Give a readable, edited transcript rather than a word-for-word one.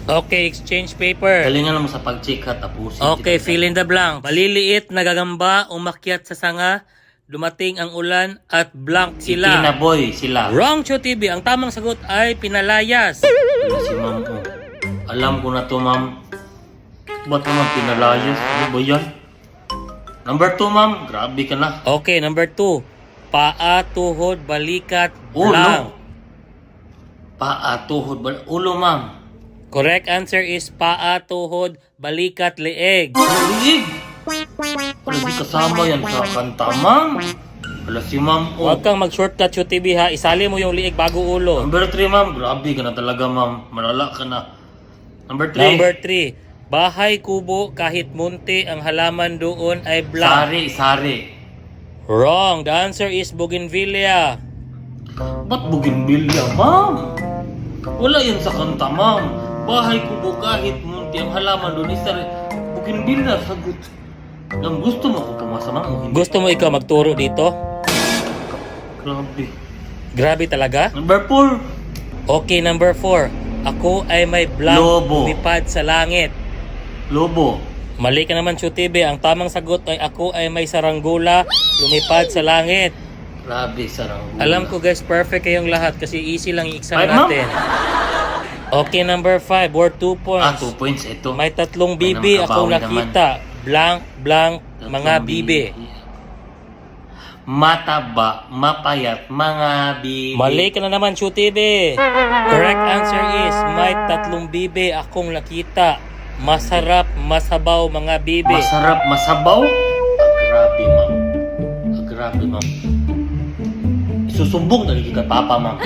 Okay, exchange paper. Galingan naman sa pag-check ha, tapusin. Okay, fill in the blank. Maliliit na gagamba, umakyat sa sanga, dumating ang ulan, at blank Si sila. Tina Boy, sila. Wrong, Cho TV. Ang tamang sagot ay pinalayas. Ano si ma'am ko? Alam ko na to, ma'am. Ba't naman pinalayas? Ano ba yan? Number 2, ma'am. Grabe ka na. Okay, number 2. Paa, tuhod, balikat, Ulo. blank. Paa, tuhod, ulo, ma'am. Correct answer is paa, tuhod, balikat, leeg. Liig! Wala di kasama yan sa kanta, ma'am. Wala si ma'am. Oh. Huwag kang mag-shortcut, Cho TV ha. Isali mo yung liig bago ulo. Number 3, ma'am. Grabe ka na talaga, ma'am. Malala ka na. Number 3. Number 3. Bahay, kubo, kahit munti, ang halaman doon ay blank. Sari. Wrong. The answer is bougainvillea. Ba't bougainvillea, ma'am? Wala yan sa kanta, ma'am. Bahay kubo kahit munti ang halaman doon is sari. Bougainvillea, sagot. Ang gusto mo ko pumasa, ma'am. o hindi? Gusto mo ikaw magturo dito? Grabe. Grabe talaga? Number 4. Okay, number 4. Ako ay may blank Lobo. lumipad sa langit. Lobo. Mali ka naman, Cho TV. Ang tamang sagot ay ako ay may saranggula lumipad sa langit. Grabe, sarang. Alam ko guys, perfect kayong lahat kasi easy lang yung exam Five, ma'am. natin. Okay, number 5. Worth 2 points. 2 points ito. May tatlong bibi Ay, akong nakabawi nakita. Blank, blank, Tatlong mga bibi. Mataba, mapayat, mga bibi. Mali ka na naman, Cho TV. Correct answer is may tatlong bibi akong nakita. Masarap, masabaw, mga bibi. Masarap, masabaw. Grabe, ma'am. Grabe, ma'am. Isusumbong na kay Papa, ma'am.